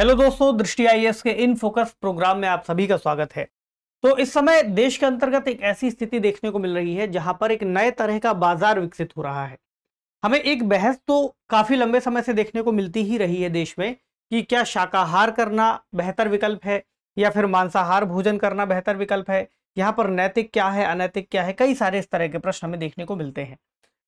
Hello दोस्तों, दृष्टि IAS के इन फोकस प्रोग्राम में आप सभी का स्वागत है। तो इस समय देश के अंतर्गत एक ऐसी स्थिति देखने को मिल रही है जहां पर एक नए तरह का बाजार विकसित हो रहा है। हमें एक बहस तो काफी लंबे समय से देखने को मिलती ही रही है देश में कि क्या शाकाहार करना बेहतर विकल्प है या फिर मांसाहार भोजन करना बेहतर विकल्प है। यहाँ पर नैतिक क्या है, अनैतिक क्या है, कई सारे इस तरह के प्रश्न हमें देखने को मिलते हैं।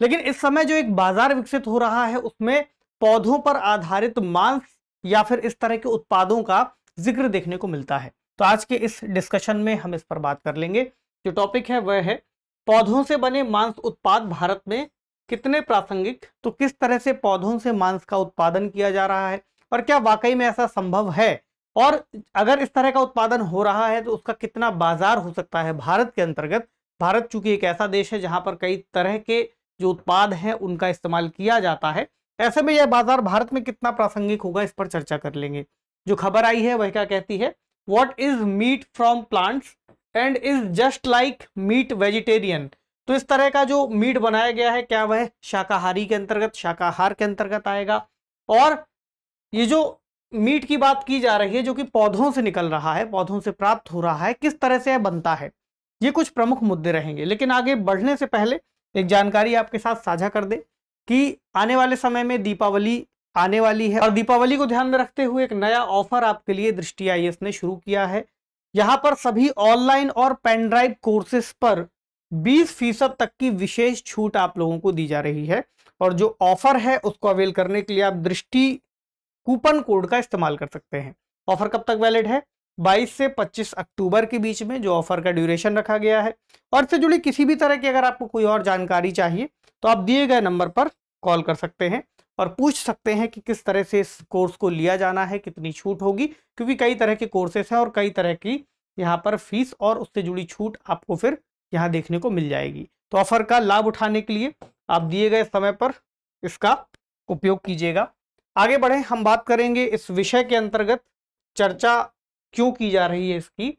लेकिन इस समय जो एक बाजार विकसित हो रहा है उसमें पौधों पर आधारित मांस या फिर इस तरह के उत्पादों का जिक्र देखने को मिलता है। तो आज के इस डिस्कशन में हम इस पर बात कर लेंगे। जो टॉपिक है वह है पौधों से बने मांस उत्पाद भारत में कितने प्रासंगिक, तो किस तरह से पौधों से मांस का उत्पादन किया जा रहा है और क्या वाकई में ऐसा संभव है, और अगर इस तरह का उत्पादन हो रहा है तो उसका कितना बाजार हो सकता है भारत के अंतर्गत। भारत चूंकि एक ऐसा देश है जहां पर कई तरह के जो उत्पाद हैं उनका इस्तेमाल किया जाता है, ऐसे में यह बाजार भारत में कितना प्रासंगिक होगा इस पर चर्चा कर लेंगे। जो खबर आई है वह क्या कहती है, what is meat from plants and is just like meat vegetarian. तो इस तरह का जो मीट बनाया गया है क्या वह शाकाहारी के अंतर्गत, शाकाहार के अंतर्गत आएगा, और ये जो मीट की बात की जा रही है जो कि पौधों से निकल रहा है, पौधों से प्राप्त हो रहा है, किस तरह से यह बनता है, ये कुछ प्रमुख मुद्दे रहेंगे। लेकिन आगे बढ़ने से पहले एक जानकारी आपके साथ साझा कर दे कि आने वाले समय में दीपावली आने वाली है और दीपावली को ध्यान में रखते हुए एक नया ऑफर आपके लिए दृष्टि आईएएस ने शुरू किया है। यहां पर सभी ऑनलाइन और पेन ड्राइव कोर्सेज पर 20% तक की विशेष छूट आप लोगों को दी जा रही है, और जो ऑफर है उसको अवेल करने के लिए आप दृष्टि कूपन कोड का इस्तेमाल कर सकते हैं। ऑफर कब तक वैलिड है, 22 से 25 अक्टूबर के बीच में जो ऑफर का ड्यूरेशन रखा गया है। और इससे जुड़ी किसी भी तरह की अगर आपको कोई और जानकारी चाहिए तो आप दिए गए नंबर पर कॉल कर सकते हैं और पूछ सकते हैं कि किस तरह से इस कोर्स को लिया जाना है, कितनी छूट होगी, क्योंकि कई तरह के कोर्सेस हैं और कई तरह की यहाँ पर फीस और उससे जुड़ी छूट आपको फिर यहाँ देखने को मिल जाएगी। तो ऑफर का लाभ उठाने के लिए आप दिए गए समय पर इसका उपयोग कीजिएगा। आगे बढ़े, हम बात करेंगे इस विषय के अंतर्गत चर्चा क्यों की जा रही है इसकी।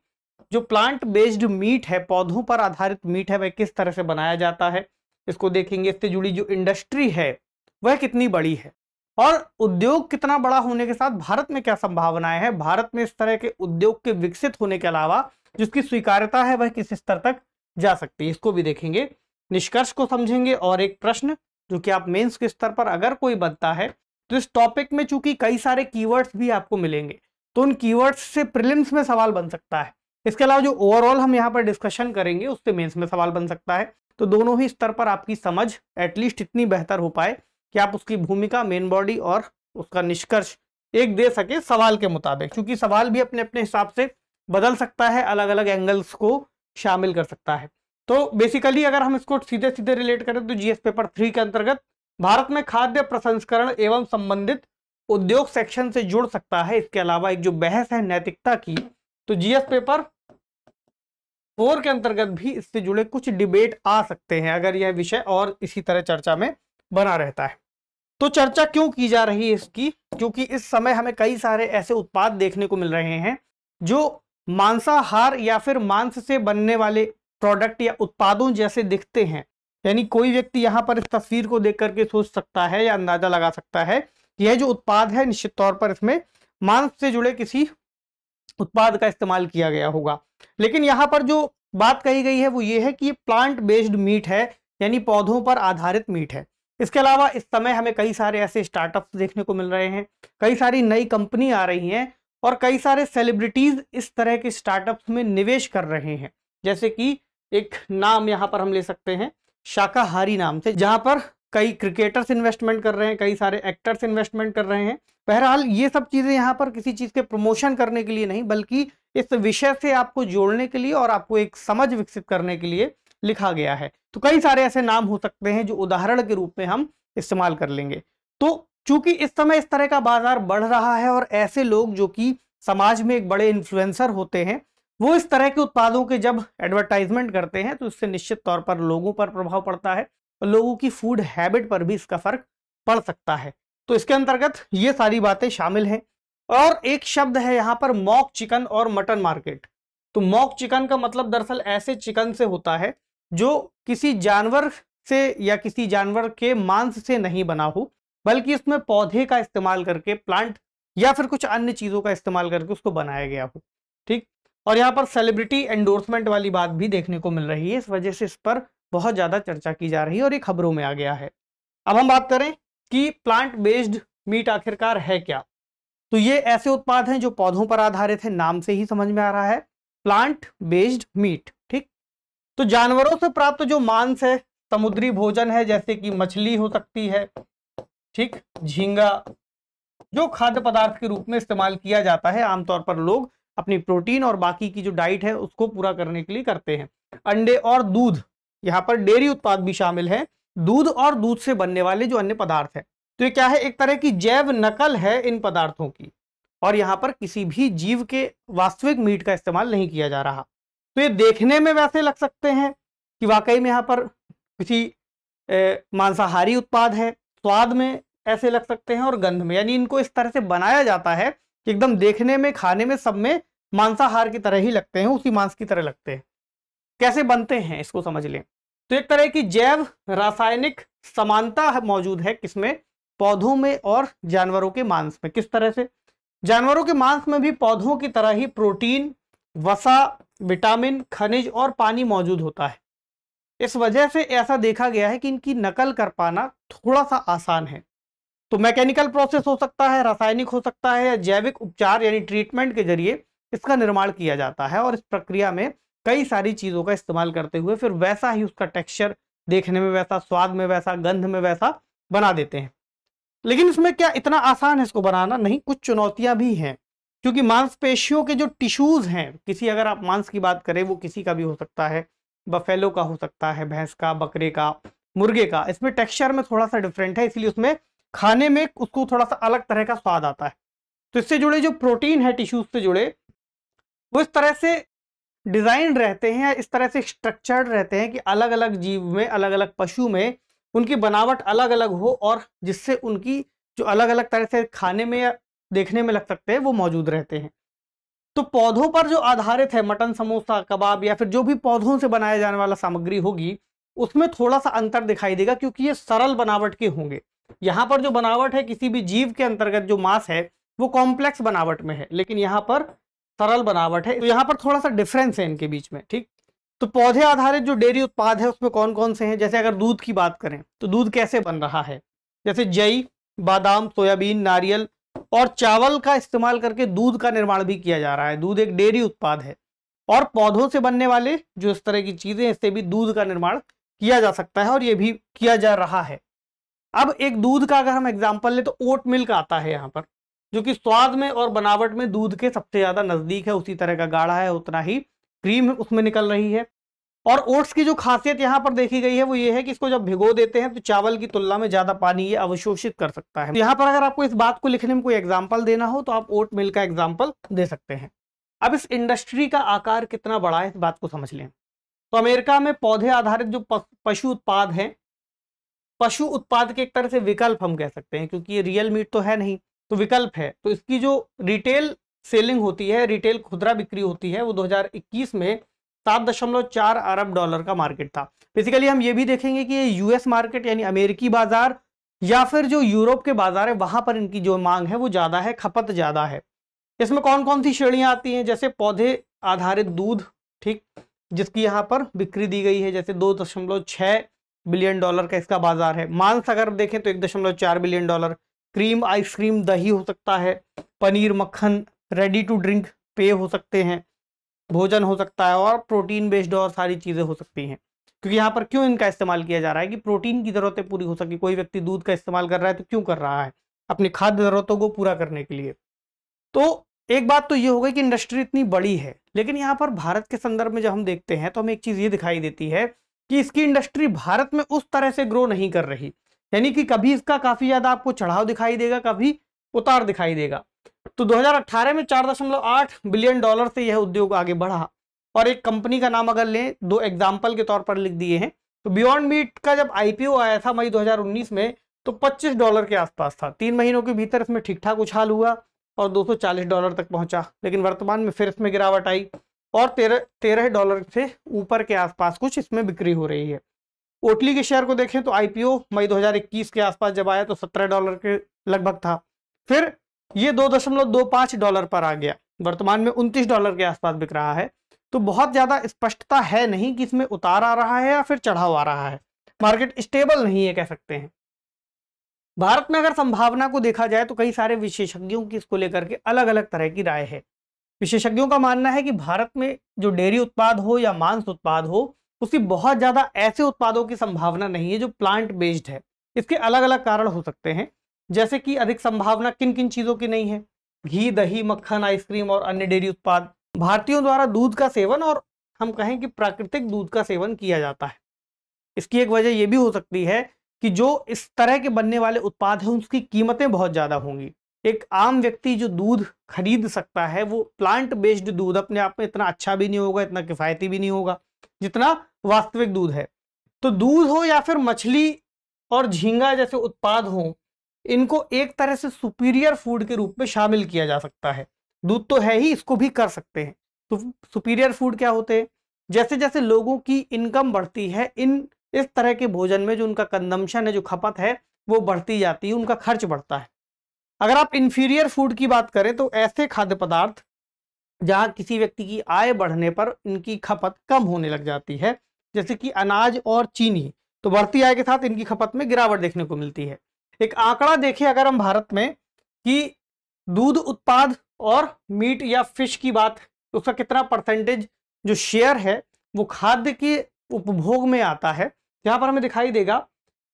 जो प्लांट बेस्ड मीट है, पौधों पर आधारित मीट है, वह किस तरह से बनाया जाता है इसको देखेंगे। इससे जुड़ी जो इंडस्ट्री है वह कितनी बड़ी है और उद्योग कितना बड़ा होने के साथ भारत में क्या संभावनाएं हैं, भारत में इस तरह के उद्योग के विकसित होने के अलावा जिसकी स्वीकार्यता है वह किस स्तर तक जा सकती है, इसको भी देखेंगे। निष्कर्ष को समझेंगे और एक प्रश्न जो कि आप मेंस के स्तर पर अगर कोई बनता है तो इस टॉपिक में चूंकि कई सारे कीवर्ड्स भी आपको मिलेंगे तो उन कीवर्ड्स से प्रीलिम्स में सवाल बन सकता है। इसके अलावा जो ओवरऑल हम यहाँ पर डिस्कशन करेंगे उससे मेंस में सवाल बन सकता है। तो दोनों ही स्तर पर आपकी समझ एटलीस्ट इतनी बेहतर हो पाए कि आप उसकी भूमिका, मेन बॉडी और उसका निष्कर्ष एक दे सके सवाल के मुताबिक, क्योंकि सवाल भी अपने अपने हिसाब से बदल सकता है, अलग अलग एंगल्स को शामिल कर सकता है। तो बेसिकली अगर हम इसको सीधे सीधे रिलेट करें तो जीएस पेपर 3 के अंतर्गत भारत में खाद्य प्रसंस्करण एवं संबंधित उद्योग सेक्शन से जुड़ सकता है। इसके अलावा एक जो बहस है नैतिकता की, तो जीएस पेपर 4 के अंतर्गत भी इससे जुड़े कुछ डिबेट आ सकते हैं अगर यह विषय और इसी तरह चर्चा में बना रहता है। तो चर्चा क्यों की जा रही है इसकी, क्योंकि इस समय हमें कई सारे ऐसे उत्पाद देखने को मिल रहे हैं जो मांसाहार या फिर मांस से बनने वाले प्रोडक्ट या उत्पादों जैसे दिखते हैं। यानी कोई व्यक्ति यहाँ पर इस तस्वीर को देख करके सोच सकता है या अंदाजा लगा सकता है कि यह जो उत्पाद है निश्चित तौर पर इसमें मांस से जुड़े किसी उत्पाद का इस्तेमाल किया गया होगा। लेकिन यहाँ पर जो बात कही गई है वो ये है कि ये प्लांट बेस्ड मीट है, यानी पौधों पर आधारित मीट है। इसके अलावा इस समय हमें कई सारे ऐसे स्टार्टअप्स देखने को मिल रहे हैं, कई सारी नई कंपनी आ रही हैं और कई सारे सेलिब्रिटीज इस तरह के स्टार्टअप्स में निवेश कर रहे हैं। जैसे कि एक नाम यहाँ पर हम ले सकते हैं शाकाहारी नाम से, जहां पर कई क्रिकेटर्स इन्वेस्टमेंट कर रहे हैं, कई सारे एक्टर्स इन्वेस्टमेंट कर रहे हैं। बहरहाल ये सब चीजें यहाँ पर किसी चीज के प्रमोशन करने के लिए नहीं, बल्कि इस विषय से आपको जोड़ने के लिए और आपको एक समझ विकसित करने के लिए लिखा गया है। तो कई सारे ऐसे नाम हो सकते हैं जो उदाहरण के रूप में हम इस्तेमाल कर लेंगे। तो चूंकि इस समय इस तरह का बाजार बढ़ रहा है और ऐसे लोग जो कि समाज में एक बड़े इन्फ्लुएंसर होते हैं वो इस तरह के उत्पादों के जब एडवर्टाइजमेंट करते हैं तो इससे निश्चित तौर पर लोगों पर प्रभाव पड़ता है और लोगों की फूड हैबिट पर भी इसका फर्क पड़ सकता है। तो इसके अंतर्गत ये सारी बातें शामिल हैं। और एक शब्द है यहाँ पर मॉक चिकन और मटन मार्केट। तो मॉक चिकन का मतलब दरअसल ऐसे चिकन से होता है जो किसी जानवर से या किसी जानवर के मांस से नहीं बना हो, बल्कि इसमें पौधे का इस्तेमाल करके, प्लांट या फिर कुछ अन्य चीजों का इस्तेमाल करके उसको बनाया गया हो। ठीक, और यहाँ पर सेलिब्रिटी एंडोर्समेंट वाली बात भी देखने को मिल रही है, इस वजह से इस पर बहुत ज्यादा चर्चा की जा रही है और ये खबरों में आ गया है। अब हम बात करें कि प्लांट बेस्ड मीट आखिरकार है क्या, तो ये ऐसे उत्पाद हैं जो पौधों पर आधारित है, नाम से ही समझ में आ रहा है, प्लांट बेस्ड मीट। ठीक, तो जानवरों से प्राप्त जो मांस है, समुद्री भोजन है, जैसे कि मछली हो सकती है, ठीक, झींगा, जो खाद्य पदार्थ के रूप में इस्तेमाल किया जाता है, आमतौर पर लोग अपनी प्रोटीन और बाकी की जो डाइट है उसको पूरा करने के लिए करते हैं। अंडे और दूध, यहाँ पर डेयरी उत्पाद भी शामिल है, दूध और दूध से बनने वाले जो अन्य पदार्थ है, तो ये क्या है, एक तरह की जैव नकल है इन पदार्थों की, और यहाँ पर किसी भी जीव के वास्तविक मीट का इस्तेमाल नहीं किया जा रहा। तो ये देखने में वैसे लग सकते हैं कि वाकई में यहाँ पर किसी मांसाहारी उत्पाद है, स्वाद में ऐसे लग सकते हैं और गंध में, यानी इनको इस तरह से बनाया जाता है कि एकदम देखने में, खाने में, सब में मांसाहार की तरह ही लगते हैं, उसी मांस की तरह लगते हैं। कैसे बनते हैं इसको समझ लें। तो एक तरह की जैव रासायनिक समानता मौजूद है किसमें, पौधों में और जानवरों के मांस में। किस तरह से, जानवरों के मांस में भी पौधों की तरह ही प्रोटीन, वसा, विटामिन, खनिज और पानी मौजूद होता है। इस वजह से ऐसा देखा गया है कि इनकी नकल कर पाना थोड़ा सा आसान है। तो मैकेनिकल प्रोसेस हो सकता है, रासायनिक हो सकता है, या जैविक उपचार यानी ट्रीटमेंट के जरिए इसका निर्माण किया जाता है, और इस प्रक्रिया में कई सारी चीजों का इस्तेमाल करते हुए फिर वैसा ही उसका टेक्सचर, देखने में वैसा, स्वाद में वैसा, गंध में वैसा बना देते हैं। लेकिन इसमें क्या इतना आसान है इसको बनाना? नहीं, कुछ चुनौतियां भी हैं, क्योंकि मांसपेशियों के जो टिश्यूज हैं, किसी, अगर आप मांस की बात करें, वो किसी का भी हो सकता है, बफेलो का हो सकता है, भैंस का, बकरे का, मुर्गे का, इसमें टेक्सचर में थोड़ा सा डिफरेंट है, इसलिए उसमें खाने में उसको थोड़ा सा अलग तरह का स्वाद आता है। तो इससे जुड़े जो प्रोटीन है टिश्यूज से जुड़े, वो इस तरह से डिजाइन रहते हैं, इस तरह से स्ट्रक्चर्ड रहते हैं कि अलग अलग जीव में, अलग अलग पशु में उनकी बनावट अलग अलग हो, और जिससे उनकी जो अलग अलग तरह से खाने में या देखने में लग सकते हैं वो मौजूद रहते हैं। तो पौधों पर जो आधारित है, मटन, समोसा, कबाब, या फिर जो भी पौधों से बनाया जाने वाला सामग्री होगी, उसमें थोड़ा सा अंतर दिखाई देगा, क्योंकि ये सरल बनावट के होंगे। यहाँ पर जो बनावट है किसी भी जीव के अंतर्गत जो मांस है वो कॉम्प्लेक्स बनावट में है, लेकिन यहाँ पर सरल बनावट है, तो यहाँ पर थोड़ा सा डिफरेंस है इनके बीच में। ठीक, तो पौधे आधारित जो डेयरी उत्पाद है उसमें कौन कौन से हैं, जैसे अगर दूध की बात करें तो दूध कैसे बन रहा है, जैसे जई, बादाम, सोयाबीन, नारियल और चावल का इस्तेमाल करके दूध का निर्माण भी किया जा रहा है। दूध एक डेयरी उत्पाद है, और पौधों से बनने वाले जो इस तरह की चीजें, इससे भी दूध का निर्माण किया जा सकता है, और ये भी किया जा रहा है। अब एक दूध का अगर हम एग्जाम्पल ले तो ओट मिल्क आता है यहाँ पर, जो कि स्वाद में और बनावट में दूध के सबसे ज्यादा नजदीक है, उसी तरह का गाढ़ा है, उतना ही क्रीम उसमें निकल रही है। और ओट्स की जो खासियत यहाँ पर देखी गई है वो ये है कि इसको जब भिगो देते हैं तो चावल की तुलना में ज्यादा पानी ये अवशोषित कर सकता है। यहाँ पर अगर आपको इस बात को लिखने में कोई एग्जाम्पल देना हो तो आप ओट मिल्क का एग्जाम्पल दे सकते हैं। अब इस इंडस्ट्री का आकार कितना बड़ा है इस बात को समझ लें। तो अमेरिका में पौधे आधारित जो पशु उत्पाद हैं, पशु उत्पाद के एक तरह से विकल्प हम कह सकते हैं, क्योंकि ये रियल मीट तो है नहीं, तो विकल्प है। तो इसकी जो रिटेल सेलिंग होती है, रिटेल खुदरा बिक्री होती है, वो 2021 में 7.4 अरब डॉलर का मार्केट था। बेसिकली हम ये भी देखेंगे कि ये यूएस मार्केट यानी अमेरिकी बाजार या फिर जो यूरोप के बाजार है वहां पर इनकी जो मांग है वो ज्यादा है, खपत ज्यादा है। इसमें कौन कौन सी श्रेणियां आती हैं, जैसे पौधे आधारित दूध, ठीक, जिसकी यहाँ पर बिक्री दी गई है, जैसे 2.6 बिलियन डॉलर का इसका बाजार है। मांस अगर देखें तो 1.4 बिलियन डॉलर। क्रीम, आइसक्रीम, दही हो सकता है, पनीर, मक्खन, रेडी टू ड्रिंक पेय हो सकते हैं, भोजन हो सकता है, और प्रोटीन बेस्ड और सारी चीजें हो सकती हैं। क्योंकि यहाँ पर क्यों इनका इस्तेमाल किया जा रहा है कि प्रोटीन की जरूरतें पूरी हो सके। कोई व्यक्ति दूध का इस्तेमाल कर रहा है तो क्यों कर रहा है, अपनी खाद्य जरूरतों को पूरा करने के लिए। तो एक बात तो ये हो गई कि इंडस्ट्री इतनी बड़ी है, लेकिन यहाँ पर भारत के संदर्भ में जब हम देखते हैं तो हमें एक चीज ये दिखाई देती है कि इसकी इंडस्ट्री भारत में उस तरह से ग्रो नहीं कर रही, यानी कि कभी इसका काफी ज्यादा आपको चढ़ाव दिखाई देगा, कभी उतार दिखाई देगा। तो 2018 में 4.8 बिलियन डॉलर से यह उद्योग आगे बढ़ा। और एक कंपनी का नाम अगर लें, दो एग्जाम्पल के तौर पर लिख दिए हैं, तो बियॉन्ड मीट का जब आईपीओ आया था मई 2019 में तो $25 के आसपास था। 3 महीनों के भीतर इसमें ठीक ठाक उछाल हुआ और $240 तक पहुंचा, लेकिन वर्तमान में फिर इसमें गिरावट आई और $13 से ऊपर के आसपास कुछ इसमें बिक्री हो रही है। ओटली के शेयर को देखें तो आईपीओ मई 2021 के आसपास जब आया तो $17 के लगभग था, फिर ये $2.25 पर आ गया, वर्तमान में $29 के आसपास बिक रहा है। तो बहुत ज्यादा स्पष्टता है नहीं कि इसमें उतार आ रहा है या फिर चढ़ाव आ रहा है, मार्केट स्टेबल नहीं है कह सकते हैं। भारत में अगर संभावना को देखा जाए तो कई सारे विशेषज्ञों की इसको लेकर के अलग अलग तरह की राय है। विशेषज्ञों का मानना है कि भारत में जो डेयरी उत्पाद हो या मांस उत्पाद हो, उसकी बहुत ज्यादा ऐसे उत्पादों की संभावना नहीं है जो प्लांट बेस्ड है। इसके अलग अलग कारण हो सकते हैं, जैसे कि अधिक संभावना किन किन चीजों की नहीं है। घी, दही, मक्खन, आइसक्रीम और अन्य डेयरी उत्पाद। भारतीयों द्वारा दूध का सेवन और हम कहें कि प्राकृतिक दूध का सेवन किया जाता है। इसकी एक वजह यह भी हो सकती है कि जो इस तरह के बनने वाले उत्पाद हैं उसकी कीमतें बहुत ज्यादा होंगी। एक आम व्यक्ति जो दूध खरीद सकता है वो प्लांट बेस्ड दूध अपने आप में इतना अच्छा भी नहीं होगा, इतना किफायती भी नहीं होगा जितना वास्तविक दूध है। तो दूध हो या फिर मछली और झींगा जैसे उत्पाद हो, इनको एक तरह से सुपीरियर फूड के रूप में शामिल किया जा सकता है। दूध तो है ही, इसको भी कर सकते हैं। तो सुपीरियर फूड क्या होते हैं? जैसे जैसे लोगों की इनकम बढ़ती है, इस तरह के भोजन में जो उनका कंजम्पशन है, जो खपत है, वो बढ़ती जाती है, उनका खर्च बढ़ता है। अगर आप इंफीरियर फूड की बात करें तो ऐसे खाद्य पदार्थ जहां किसी व्यक्ति की आय बढ़ने पर इनकी खपत कम होने लग जाती है, जैसे कि अनाज और चीनी, तो बढ़ती आय के साथ इनकी खपत में गिरावट देखने को मिलती है। एक आंकड़ा देखें अगर हम भारत में कि दूध उत्पाद और मीट या फिश की बात, उसका कितना परसेंटेज जो शेयर है वो खाद्य के उपभोग में आता है। यहाँ पर हमें दिखाई देगा,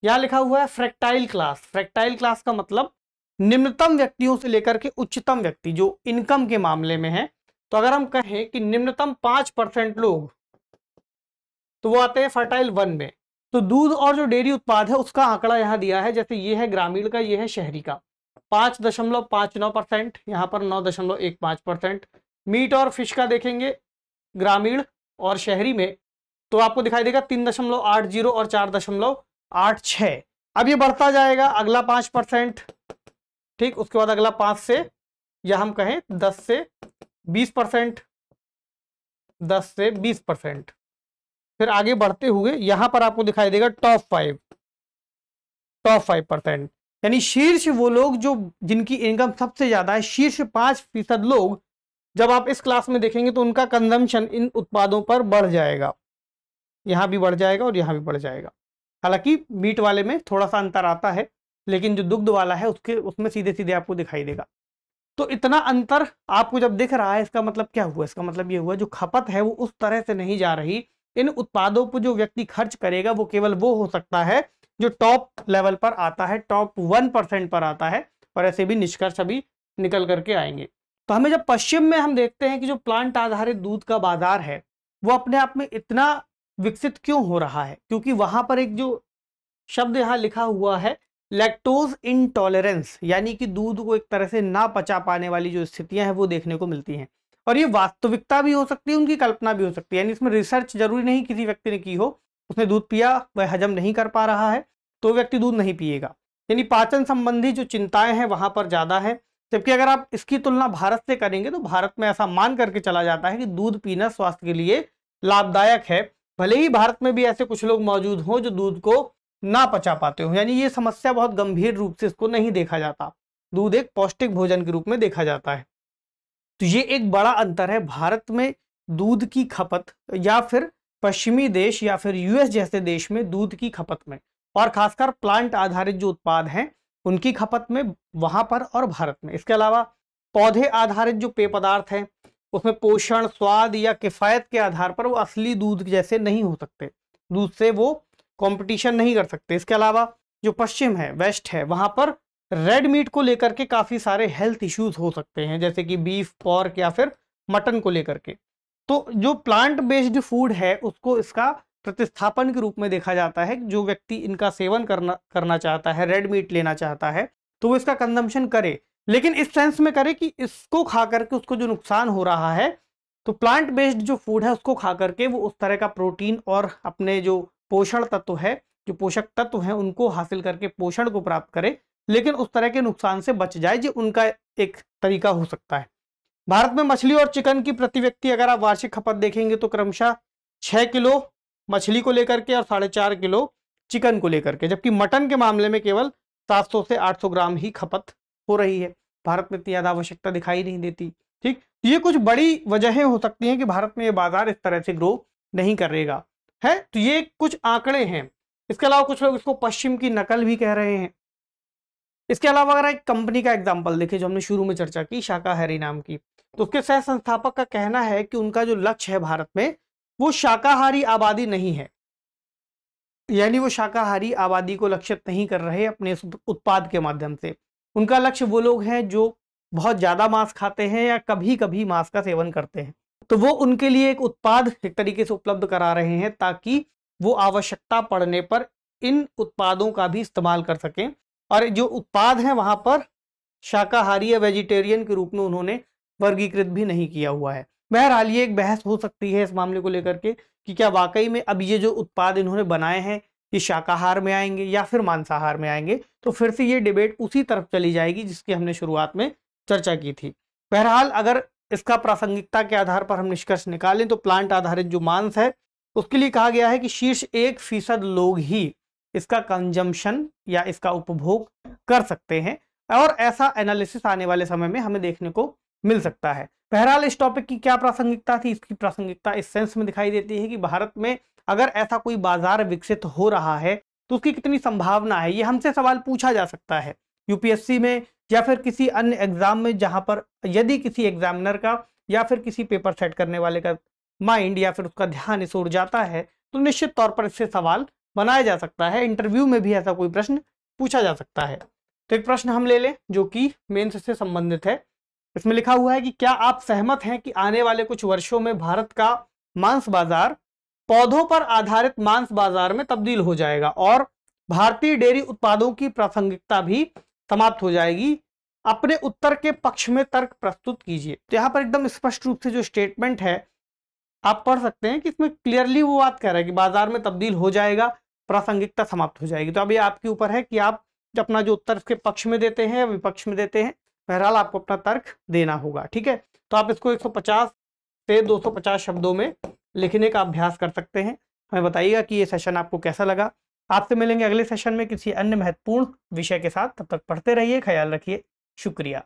यहाँ लिखा हुआ है फ्रैक्टाइल क्लास। फ्रैक्टाइल क्लास का मतलब निम्नतम व्यक्तियों से लेकर के उच्चतम व्यक्ति जो इनकम के मामले में है। तो अगर हम कहें कि निम्नतम 5% लोग, तो वो आते हैं फर्टाइल 1 में। तो दूध और जो डेयरी उत्पाद है उसका आंकड़ा यहाँ दिया है, जैसे ये है ग्रामीण का, ये है शहरी का। 5.59%, यहाँ पर 9.15%। मीट और फिश का देखेंगे ग्रामीण और शहरी में, तो आपको दिखाई देगा 3.80 और 4.86। अब ये बढ़ता जाएगा, अगला 5%, ठीक, उसके बाद अगला 5 से, या हम कहें 10 से 20%, 10 से 20%, फिर आगे बढ़ते हुए यहां पर आपको दिखाई देगा टॉप 5%, यानी शीर्ष वो लोग जो जिनकी इनकम सबसे ज्यादा है, शीर्ष 5% लोग जब आप इस क्लास में देखेंगे तो उनका कंजम्पशन इन उत्पादों पर बढ़ जाएगा, यहां भी बढ़ जाएगा और यहां भी बढ़ जाएगा। हालांकि मीट वाले में थोड़ा सा अंतर आता है, लेकिन जो दुग्ध वाला है उसमें सीधे सीधे आपको दिखाई देगा। तो इतना अंतर आपको जब दिख रहा है, इसका मतलब क्या हुआ? इसका मतलब ये हुआ जो खपत है वो उस तरह से नहीं जा रही। इन उत्पादों पर जो व्यक्ति खर्च करेगा वो केवल वो हो सकता है जो टॉप लेवल पर आता है, टॉप 1% पर आता है, और ऐसे भी निष्कर्ष अभी निकल करके आएंगे। तो हमें जब पश्चिम में हम देखते हैं कि जो प्लांट आधारित दूध का बाजार है वो अपने आप में इतना विकसित क्यों हो रहा है, क्योंकि वहां पर एक जो शब्द यहाँ लिखा हुआ है लैक्टोज इंटॉलरेंस, यानी कि दूध को एक तरह से ना पचा पाने वाली जो स्थितियां हैं वो देखने को मिलती हैं। और ये वास्तविकता भी हो सकती है, उनकी कल्पना भी हो सकती है, यानी इसमें रिसर्च जरूरी नहीं किसी व्यक्ति ने की हो, उसने दूध पिया, वह हजम नहीं कर पा रहा है तो व्यक्ति दूध नहीं पिएगा। यानी पाचन संबंधी जो चिंताएं हैं वहां पर ज्यादा है। जबकि अगर आप इसकी तुलना भारत से करेंगे तो भारत में ऐसा मान करके चला जाता है कि दूध पीना स्वास्थ्य के लिए लाभदायक है, भले ही भारत में भी ऐसे कुछ लोग मौजूद हों जो दूध को ना पचा पाते हो। यानी ये समस्या बहुत गंभीर रूप से इसको नहीं देखा जाता, दूध एक पौष्टिक भोजन के रूप में देखा जाता है। तो ये एक बड़ा अंतर है भारत में दूध की खपत या फिर पश्चिमी देश या फिर यूएस जैसे देश में दूध की खपत में, और खासकर प्लांट आधारित जो उत्पाद हैं उनकी खपत में वहां पर और भारत में। इसके अलावा पौधे आधारित जो पेय पदार्थ हैं उसमें पोषण, स्वाद या किफायत के आधार पर वो असली दूध जैसे नहीं हो सकते, दूध से वो कंपटीशन नहीं कर सकते। इसके अलावा जो पश्चिम है, वेस्ट है, वहां पर रेड मीट को लेकर के काफी सारे हेल्थ इश्यूज हो सकते हैं, जैसे कि बीफ, पोर्क या फिर मटन को लेकर के। तो जो प्लांट बेस्ड फूड है उसको इसका प्रतिस्थापन के रूप में देखा जाता है। जो व्यक्ति इनका सेवन करना चाहता है, रेड मीट लेना चाहता है, तो वो इसका कंजम्पशन करे, लेकिन इस सेंस में करे कि इसको खा करके उसको जो नुकसान हो रहा है, तो प्लांट बेस्ड जो फूड है उसको खा करके वो उस तरह का प्रोटीन और अपने जो पोषण तत्व है, जो पोषक तत्व हैं, उनको हासिल करके पोषण को प्राप्त करे, लेकिन उस तरह के नुकसान से बच जाए, जो उनका एक तरीका हो सकता है। भारत में मछली और चिकन की प्रति व्यक्ति अगर आप वार्षिक खपत देखेंगे तो क्रमशः 6 किलो मछली को लेकर के और 4.5 किलो चिकन को लेकर के, जबकि मटन के मामले में केवल 700 से 800 ग्राम ही खपत हो रही है। भारत में इतनी ज्यादा आवश्यकता दिखाई नहीं देती। ठीक, तो ये कुछ बड़ी वजहें हो सकती हैं कि भारत में ये बाजार इस तरह से ग्रो नहीं करेगा है। तो ये कुछ आंकड़े हैं। इसके अलावा कुछ लोग इसको पश्चिम की नकल भी कह रहे हैं। इसके अलावा अगर एक कंपनी का एग्जांपल देखें जो हमने शुरू में चर्चा की, शाकाहारी नाम की, तो उसके सह संस्थापक का कहना है कि उनका जो लक्ष्य है भारत में वो शाकाहारी आबादी नहीं है, यानी वो शाकाहारी आबादी को लक्षित नहीं कर रहे अपने इस उत्पाद के माध्यम से। उनका लक्ष्य वो लोग हैं जो बहुत ज्यादा मांस खाते हैं या कभी कभी मांस का सेवन करते हैं। तो वो उनके लिए एक उत्पाद एक तरीके से उपलब्ध करा रहे हैं ताकि वो आवश्यकता पड़ने पर इन उत्पादों का भी इस्तेमाल कर सकें। और जो उत्पाद हैं वहां पर शाकाहारी या वेजिटेरियन के रूप में उन्होंने वर्गीकृत भी नहीं किया हुआ है। बहरहाल ये एक बहस हो सकती है इस मामले को लेकर के कि क्या वाकई में अब ये जो उत्पाद इन्होंने बनाए हैं ये शाकाहार में आएंगे या फिर मांसाहार में आएंगे। तो फिर से ये डिबेट उसी तरफ चली जाएगी जिसकी हमने शुरुआत में चर्चा की थी। बहरहाल अगर इसका प्रासंगिकता के आधार पर हम निष्कर्ष निकालें तो प्लांट आधारित जो मांस है उसके लिए कहा गया है कि शीर्ष 1% लोग ही इसका कंजम्पशन या इसका उपभोग कर सकते हैं, और ऐसा एनालिसिस आने वाले समय में हमें देखने को मिल सकता है। बहरहाल इस टॉपिक की क्या प्रासंगिकता थी, इसकी प्रासंगिकता इस सेंस में दिखाई देती है कि भारत में अगर ऐसा कोई बाजार विकसित हो रहा है तो उसकी कितनी संभावना है। ये हमसे सवाल पूछा जा सकता है यूपीएससी में या फिर किसी अन्य एग्जाम में, जहां पर यदि किसी एग्जामिनर का या फिर किसी पेपर सेट करने वाले का माइंड या फिर उसका ध्यान इस ओर जाता है तो निश्चित तौर पर इससे सवाल बनाया जा सकता है। इंटरव्यू में भी ऐसा कोई प्रश्न पूछा जा सकता है। तो एक प्रश्न हम ले लें जो कि मेंस से संबंधित है। इसमें लिखा हुआ है कि क्या आप सहमत हैं कि आने वाले कुछ वर्षों में भारत का मांस बाजार पौधों पर आधारित मांस बाजार में तब्दील हो जाएगा और भारतीय डेयरी उत्पादों की प्रासंगिकता भी समाप्त हो जाएगी? अपने उत्तर के पक्ष में तर्क प्रस्तुत कीजिए। तो यहाँ पर एकदम स्पष्ट रूप से जो स्टेटमेंट है आप पढ़ सकते हैं कि इसमें क्लियरली वो बात कह रहा है कि बाजार में तब्दील हो जाएगा, प्रासंगिकता समाप्त हो जाएगी। तो अब ये आपके ऊपर है कि आप अपना जो उत्तर इसके पक्ष में देते हैं या विपक्ष में देते हैं। बहरहाल आपको अपना तर्क देना होगा। ठीक है, तो आप इसको 150 से 250 शब्दों में लिखने का अभ्यास कर सकते हैं। हमें बताइएगा कि ये सेशन आपको कैसा लगा। आपसे मिलेंगे अगले सेशन में किसी अन्य महत्वपूर्ण विषय के साथ। तब तक पढ़ते रहिए, ख्याल रखिए, शुक्रिया।